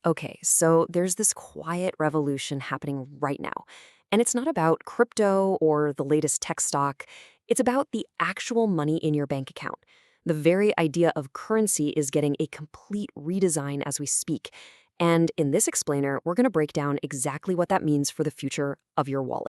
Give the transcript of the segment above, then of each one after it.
Okay, so there's this quiet revolution happening right now. And it's not about crypto or the latest tech stock. It's about the actual money in your bank account. The very idea of currency is getting a complete redesign as we speak. And in this explainer, we're going to break down exactly what that means for the future of your wallet.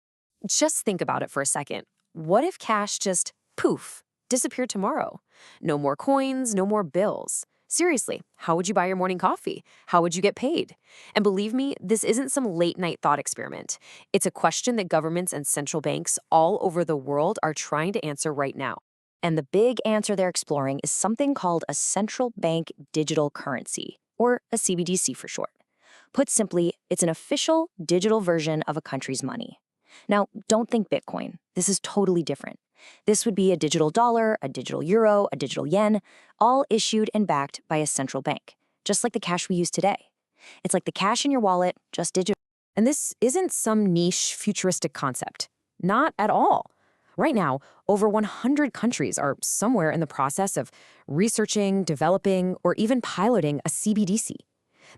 Just think about it for a second. What if cash just poof, disappeared tomorrow? No more coins, no more bills. Seriously, how would you buy your morning coffee? How would you get paid? And believe me, this isn't some late night thought experiment. It's a question that governments and central banks all over the world are trying to answer right now. And the big answer they're exploring is something called a central bank digital currency, or a CBDC for short. Put simply, it's an official digital version of a country's money. Now, don't think Bitcoin. This is totally different. This would be a digital dollar, a digital euro, a digital yen, all issued and backed by a central bank, just like the cash we use today. It's like the cash in your wallet, just digital. And this isn't some niche futuristic concept. Not at all. Right now, over 100 countries are somewhere in the process of researching, developing, or even piloting a CBDC.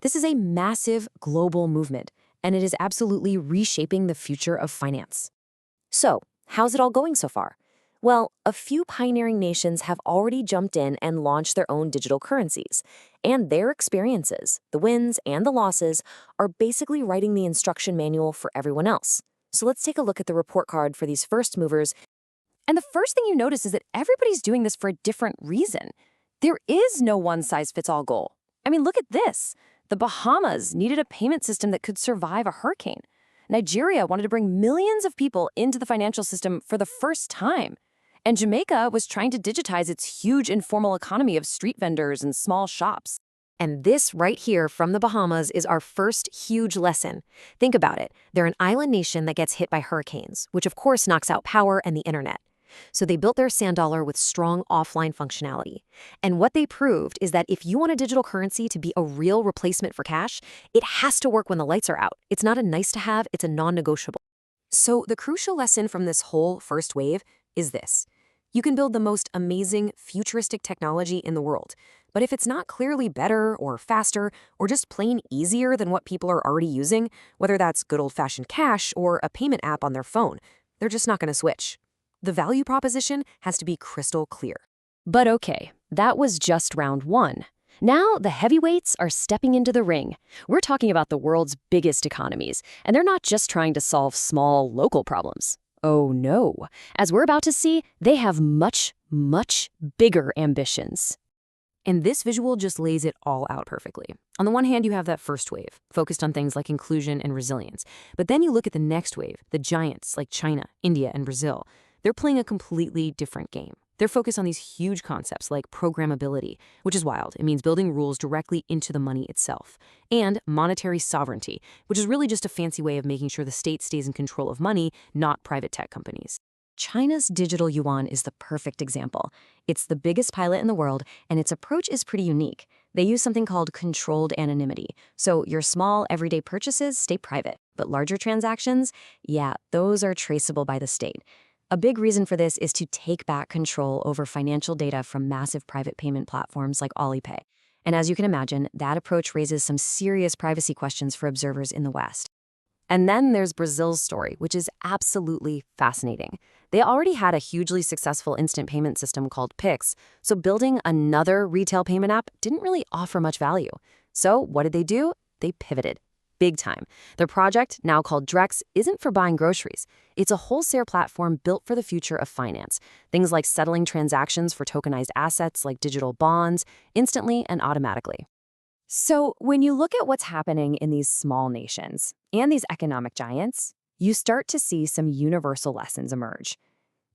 This is a massive global movement, and it is absolutely reshaping the future of finance. So, how's it all going so far? Well, a few pioneering nations have already jumped in and launched their own digital currencies. And their experiences, the wins and the losses, are basically writing the instruction manual for everyone else. So let's take a look at the report card for these first movers. And the first thing you notice is that everybody's doing this for a different reason. There is no one-size-fits-all goal. I mean, look at this. The Bahamas needed a payment system that could survive a hurricane. Nigeria wanted to bring millions of people into the financial system for the first time. And Jamaica was trying to digitize its huge informal economy of street vendors and small shops. And this right here from the Bahamas is our first huge lesson. Think about it. They're an island nation that gets hit by hurricanes, which of course knocks out power and the internet. So they built their sand dollar with strong offline functionality. And what they proved is that if you want a digital currency to be a real replacement for cash, it has to work when the lights are out. It's not a nice to have, it's a non-negotiable. So the crucial lesson from this whole first wave is this. You can build the most amazing, futuristic technology in the world, but if it's not clearly better or faster or just plain easier than what people are already using, whether that's good old-fashioned cash or a payment app on their phone, they're just not going to switch. The value proposition has to be crystal clear. But okay, that was just round one. Now the heavyweights are stepping into the ring. We're talking about the world's biggest economies, and they're not just trying to solve small local problems. Oh no. As we're about to see, they have much, much bigger ambitions. And this visual just lays it all out perfectly. On the one hand, you have that first wave, focused on things like inclusion and resilience. But then you look at the next wave, the giants like China, India, and Brazil. They're playing a completely different game. They're focused on these huge concepts like programmability, which is wild. It means building rules directly into the money itself. And monetary sovereignty, which is really just a fancy way of making sure the state stays in control of money, not private tech companies. China's digital yuan is the perfect example. It's the biggest pilot in the world, and its approach is pretty unique. They use something called controlled anonymity. So your small, everyday purchases stay private, but larger transactions, yeah, those are traceable by the state. A big reason for this is to take back control over financial data from massive private payment platforms like Alipay. And as you can imagine, that approach raises some serious privacy questions for observers in the West. And then there's Brazil's story, which is absolutely fascinating. They already had a hugely successful instant payment system called Pix, so building another retail payment app didn't really offer much value. So what did they do? They pivoted. Big time. Their project, now called Drex, isn't for buying groceries. It's a wholesale platform built for the future of finance. Things like settling transactions for tokenized assets like digital bonds, instantly and automatically. So when you look at what's happening in these small nations and these economic giants, you start to see some universal lessons emerge.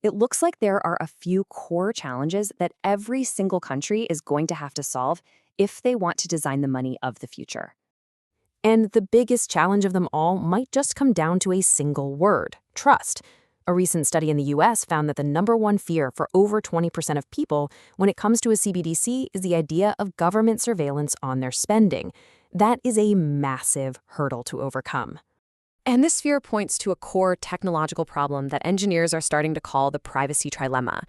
It looks like there are a few core challenges that every single country is going to have to solve if they want to design the money of the future. And the biggest challenge of them all might just come down to a single word: trust. A recent study in the US found that the #1 fear for over 20% of people when it comes to a CBDC is the idea of government surveillance on their spending. That is a massive hurdle to overcome. And this fear points to a core technological problem that engineers are starting to call the privacy trilemma.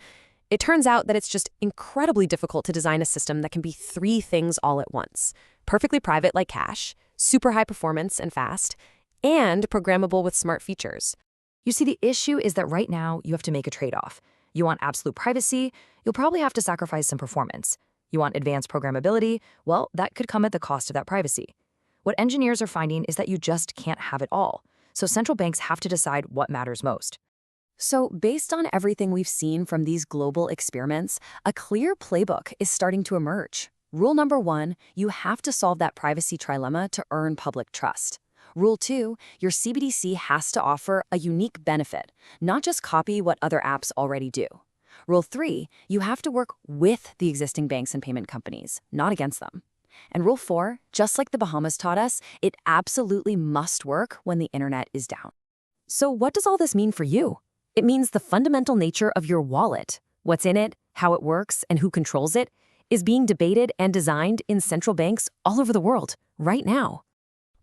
It turns out that it's just incredibly difficult to design a system that can be three things all at once: perfectly private like cash, super high performance and fast, and programmable with smart features. You see, the issue is that right now you have to make a trade-off. You want absolute privacy, you'll probably have to sacrifice some performance. You want advanced programmability, well, that could come at the cost of that privacy. What engineers are finding is that you just can't have it all. So central banks have to decide what matters most. So, based on everything we've seen from these global experiments, a clear playbook is starting to emerge. Rule number 1, you have to solve that privacy trilemma to earn public trust. Rule 2, your CBDC has to offer a unique benefit, not just copy what other apps already do. Rule 3, you have to work with the existing banks and payment companies, not against them. And Rule 4, just like the Bahamas taught us, it absolutely must work when the internet is down. So what does all this mean for you? It means the fundamental nature of your wallet, what's in it, how it works, and who controls it, is being debated and designed in central banks all over the world, right now.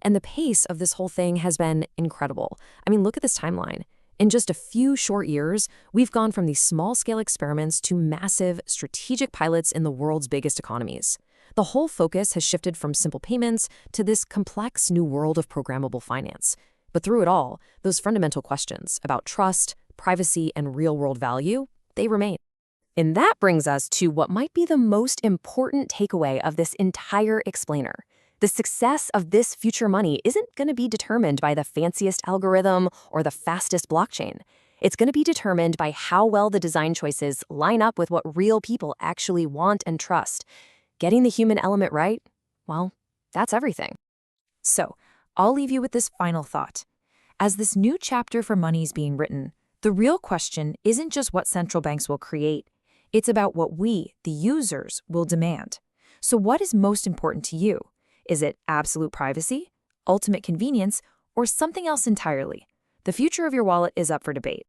And the pace of this whole thing has been incredible. I mean, look at this timeline. In just a few short years, we've gone from these small-scale experiments to massive, strategic pilots in the world's biggest economies. The whole focus has shifted from simple payments to this complex new world of programmable finance. But through it all, those fundamental questions about trust, privacy, and real-world value, they remain. And that brings us to what might be the most important takeaway of this entire explainer. The success of this future money isn't going to be determined by the fanciest algorithm or the fastest blockchain. It's going to be determined by how well the design choices line up with what real people actually want and trust. Getting the human element right, well, that's everything. So, I'll leave you with this final thought. As this new chapter for money is being written, the real question isn't just what central banks will create. It's about what we, the users, will demand. So what is most important to you? Is it absolute privacy, ultimate convenience, or something else entirely? The future of your wallet is up for debate.